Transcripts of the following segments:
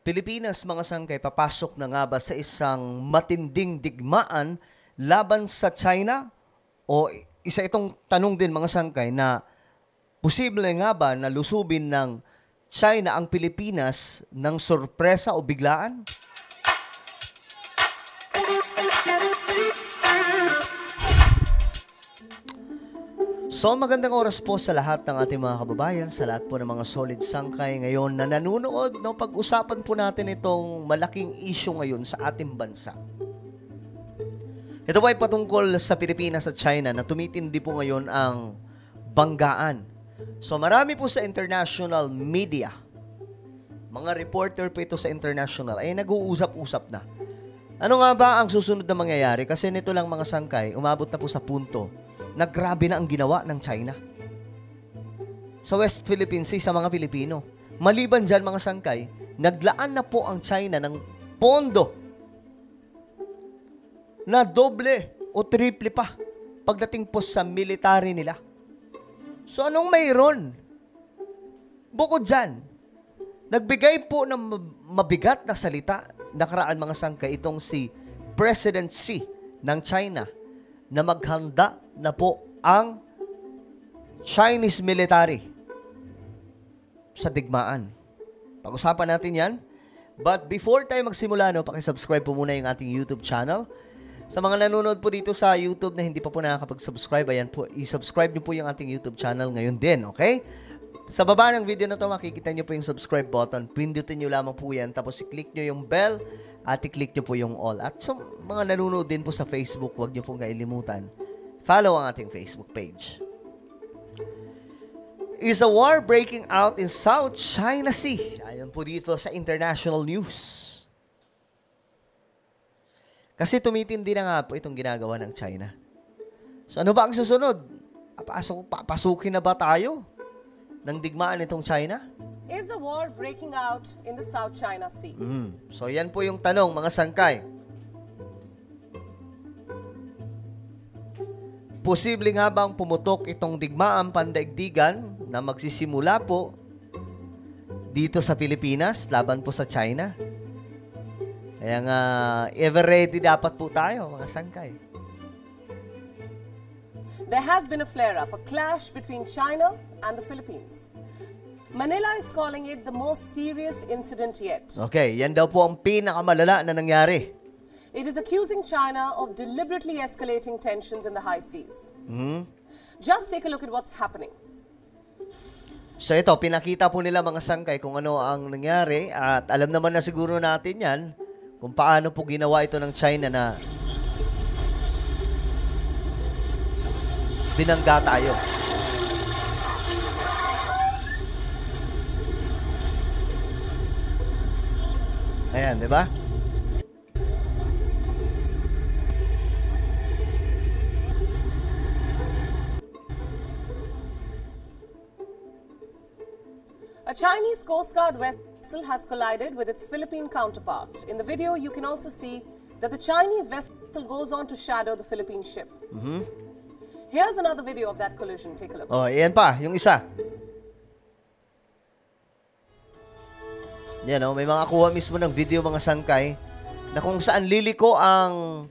Pilipinas, mga sangkay, papasok na nga ba sa isang matinding digmaan laban sa China? O isa itong tanong din, mga sangkay, na posible nga ba na lusubin ng China ang Pilipinas ng sorpresa o biglaan? So magandang oras po sa lahat ng ating mga kababayan, sa lahat po ng mga solid sangkay ngayon na nanonood. No, pag-usapan po natin itong malaking issue ngayon sa ating bansa. Ito po ay patungkol sa Pilipinas at China na tumitindi po ngayon ang banggaan. So marami po sa international media, mga reporter po ito sa international, ay nag-uusap-usap na. Ano nga ba ang susunod na mangyayari? Kasi nito lang, mga sangkay, umabot na po sa punto na grabe na ang ginawa ng China sa West Philippine Sea sa mga Pilipino. Maliban dyan, mga sangkay, naglaan na po ang China ng pondo na doble o triple pa pagdating po sa military nila. So anong mayroon? Bukod dyan, nagbigay po ng mabigat na salita nakaraan, mga sangkay, itong si President Xi ng China na maghanda na po ang Chinese military sa digmaan. Pag-usapan natin yan. But before tayo magsimula, pakisubscribe po muna yung ating YouTube channel. Sa mga nanonood po dito sa YouTube na hindi pa po nakakapag-subscribe, ayan po, i-subscribe niyo po yung ating YouTube channel ngayon din, okay? Sa baba ng video na to, makikita niyo po yung subscribe button. Pindutin niyo lamang po yan, tapos i-click niyo yung bell at i-click niyo po yung all. At sa mga nanonood din po sa Facebook, huwag niyo pong kailimutan, follow ang ating Facebook page. Is a war breaking out in South China Sea? Ayon po dito sa international news. Kasi tumitindi na nga po itong ginagawa ng China. So ano ba ang susunod? Papasukin na ba tayo ng digmaan itong China? Is a war breaking out in the South China Sea? So yan po yung tanong, mga sangkay. Posible nga bang pumutok itong digmaan pandaigdigan na magsisimula po dito sa Pilipinas laban po sa China? Kaya nga, ever ready dapat po tayo, mga sangkay. There has been a flare-up, a clash between China and the Philippines. Manila is calling it the most serious incident yet. Okay, yan daw po ang pinakamalala na nangyari. It is accusing China of deliberately escalating tensions in the high seas. Just take a look at what's happening. So ito, pinakita po nila, mga sangkay, kung ano ang nangyari. At alam naman na siguro natin yan, kung paano po ginawa ito ng China na binangga tayo. Ayan, di ba? A Chinese Coast Guard vessel has collided with its Philippine counterpart. In the video, you can also see that the Chinese vessel goes on to shadow the Philippine ship. Here's another video of that collision. Take a look. Oh, yan pa, yung isa. Yan, may mga kuha mismo ng video, mga sangkay, na kung saan liliko ang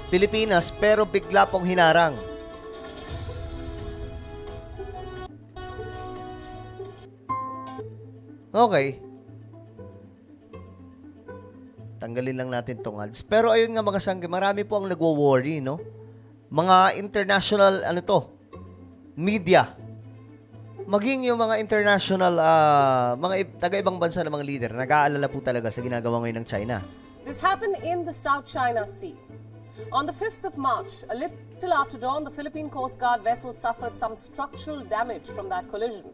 Pilipinas pero bigla pong hinarang. Okay. Tanggalin lang natin tong ads. Pero ayun nga, mga sangkay, marami po ang nagwo-worry, no? Mga international, media. Maging yung mga international, mga taga-ibang bansa ng mga leader, nag-aalala po talaga sa ginagawa ngayon ng China. This happened in the South China Sea. On the 5th of March, a little after dawn, the Philippine Coast Guard vessel suffered some structural damage from that collision.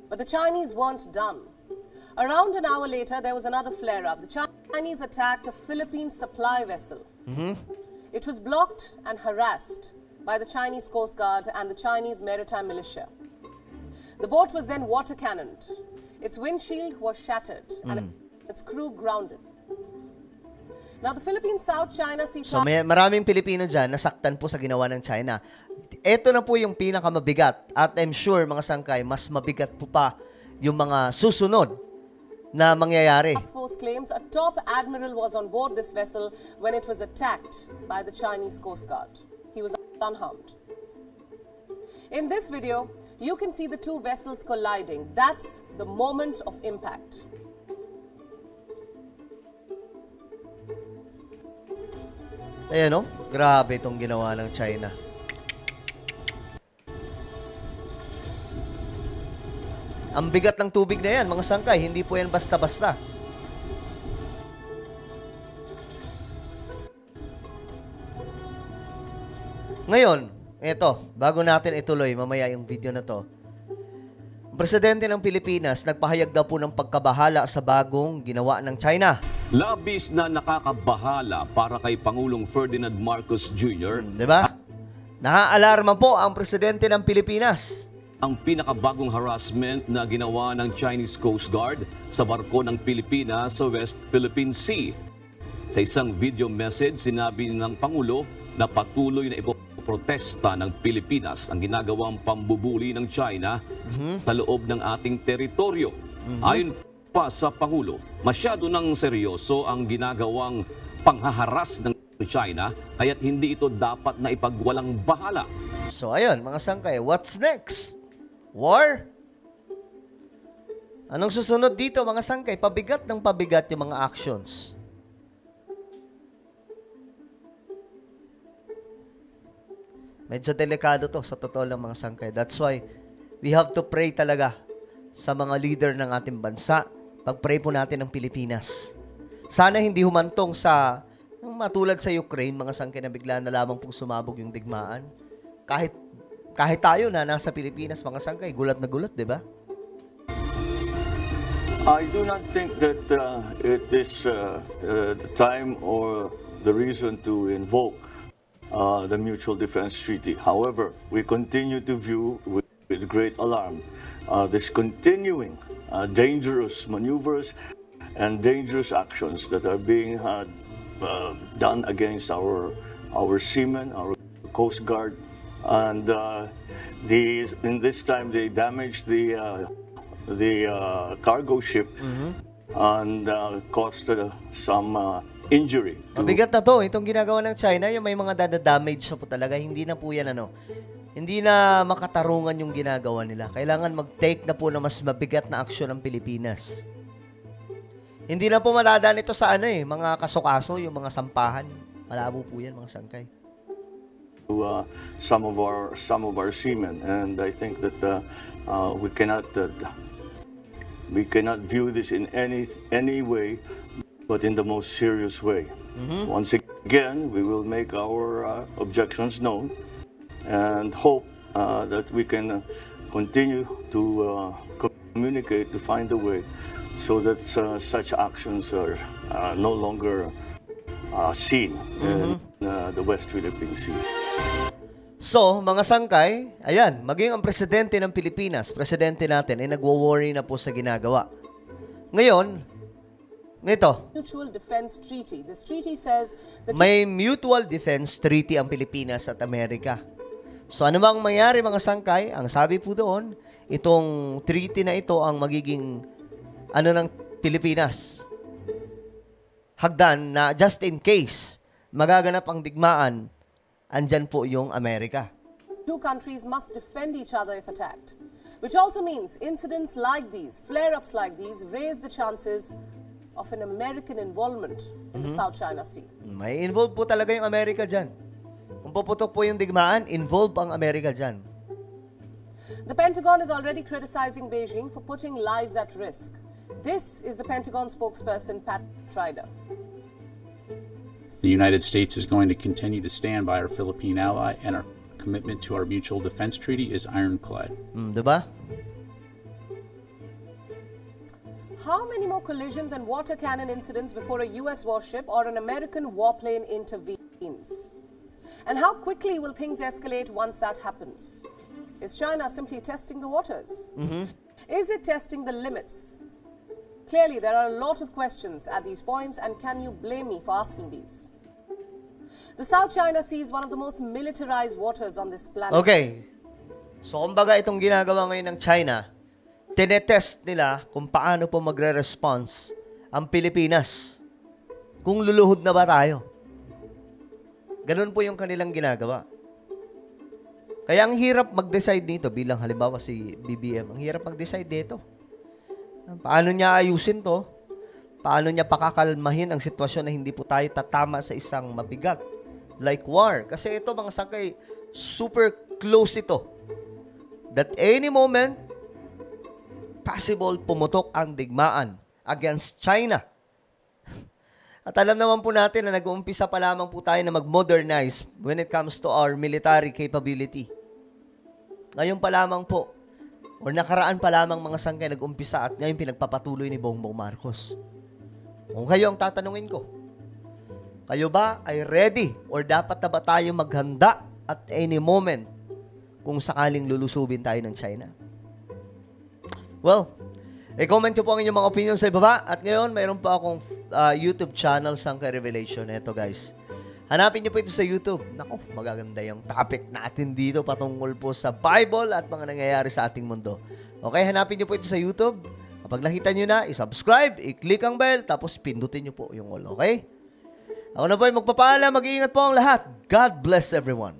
But the Chinese weren't done. Around an hour later, there was another flare-up. The Chinese attacked a Philippine supply vessel. It was blocked and harassed by the Chinese Coast Guard and the Chinese maritime militia. The boat was then water cannoned. Its windshield was shattered and its crew grounded. Now, the Philippines South China Sea... So, maraming Pilipino dyan nasaktan po sa ginawa ng China. Ito na po yung pinakamabigat. At I'm sure, mga sangkay, mas mabigat po pa yung mga susunod na mangyayari. Task Force claims a top admiral was on board this vessel when it was attacked by the Chinese Coast Guard. He was unharmed. In this video, you can see the two vessels colliding. That's the moment of impact. Ayan o, grabe itong ginawa ng China. Ang bigat ng tubig na yan, mga sangkay, hindi po yan basta-basta. Ngayon, eto, bago natin ituloy mamaya yung video na to, ang presidente ng Pilipinas nagpahayag daw po ng pagkabahala sa bagong ginawa ng China. Labis na nakakabahala para kay Pangulong Ferdinand Marcos Jr. Diba? Naaalarma po ang presidente ng Pilipinas. Ang pinakabagong harassment na ginawa ng Chinese Coast Guard sa barko ng Pilipinas sa West Philippine Sea. Sa isang video message, sinabi ng Pangulo na patuloy na ipoprotesta ng Pilipinas ang ginagawang pambubuli ng China sa loob ng ating teritoryo. Ayon pa sa Pangulo, masyado nang seryoso ang ginagawang panghaharas ng China, kaya't hindi ito dapat na ipagwalang bahala. So ayun, mga sangkay, what's next? War? Anong susunod dito, mga sangkay? Pabigat ng pabigat yung mga actions. Medyo delikado to, sa totoo lang, mga sangkay. That's why we have to pray talaga sa mga leader ng ating bansa. Pag-pray po natin ng Pilipinas. Sana hindi humantong sa matulad sa Ukraine, mga sangkay, na bigla na lamang pong sumabog yung digmaan. Kahit tayo na nasa Pilipinas, mga sangkay, gulat na gulat, di ba? I do not think that it is the time or the reason to invoke the Mutual Defense Treaty. However, we continue to view with great alarm this continuing dangerous maneuvers and dangerous actions that are being done against our seamen, our Coast Guard. And in this time, they damaged the cargo ship and caused some injury. Mabigat na to. Itong ginagawa ng China, yung may mga damage na po talaga. Hindi na po yan, hindi na makatarungan yung ginagawa nila. Kailangan mag-take na po na mas mabigat na aksyon ng Pilipinas. Hindi na po madadaan ito sa mga kaso-kaso, yung mga sampahan. Malabo po yan, mga sangkay. Some of our seamen, and I think that we cannot view this in any way but in the most serious way. Once again, we will make our objections known and hope that we can continue to communicate, to find a way so that such actions are no longer seen in the West Philippine Sea. So, mga sangkay, ayan, maging ang presidente ng Pilipinas, presidente natin, ay nagwo-worry na po sa ginagawa. Ngayon, nito, Mutual Defense Treaty. This treaty says that may Mutual Defense Treaty ang Pilipinas at Amerika. So, ano mang mangyari, mga sangkay, ang sabi po doon, itong treaty na ito ang magiging ng Pilipinas. Hagdan na just in case magaganap ang digmaan, andyan po yung Amerika. two countries must defend each other if attacked, which also means incidents like these, flare-ups like these, raise the chances of an American involvement in the South China Sea. May involve po talaga yung Amerika dyan. Kung puputok po yung digmaan, involve ang Amerika dyan. The Pentagon is already criticizing Beijing for putting lives at risk. This is the Pentagon spokesperson, Pat Ryder. The United States is going to continue to stand by our Philippine ally, and our commitment to our mutual defense treaty is ironclad. Diba? How many more collisions and water cannon incidents before a U.S. warship or an American warplane intervenes? And how quickly will things escalate once that happens? Is China simply testing the waters? Is it testing the limits? Clearly, there are a lot of questions at these points, and can you blame me for asking these? The South China Sea is one of the most militarized waters on this planet. Okay. So, kumbaga itong ginagawa ngayon ng China, tinetest nila kung paano po magre-response ang Pilipinas. Kung luluhod na ba tayo. Ganun po yung kanilang ginagawa. Kaya ang hirap mag-decide nito bilang halimbawa si BBM. Ang hirap mag-decide dito. Paano niya ayusin to? Paano niya pakakalmahin ang sitwasyon na hindi po tayo tatama sa isang mabigat like war? Kasi ito mga sakay, super close ito. That any moment, possible pumutok ang digmaan against China. At alam naman po natin na nag-uumpisa pa lamang po tayo na mag-modernize when it comes to our military capability. Ngayon pa lamang po, o nakaraan pa lamang mga sangkay nag-umpisa at ngayon pinagpapatuloy ni Bongbong Marcos. Kung kayo ang tatanungin ko, kayo ba ay ready or dapat na ba tayo maghanda at any moment kung sakaling lulusubin tayo ng China? Well, i-comment nyo po ang inyong mga opinion sa ibaba. At ngayon, mayroon pa akong YouTube channel, Sangkay Revelation. Ito guys. Hanapin nyo po ito sa YouTube. Naku, magaganda yung topic natin dito patungkol po sa Bible at mga nangyayari sa ating mundo. Okay, hanapin nyo po ito sa YouTube. Kapag nakita nyo na, i-subscribe, i-click ang bell, tapos pindutin nyo po yung all. Okay? Ako na po ay magpapaalam. Mag-iingat po ang lahat. God bless everyone.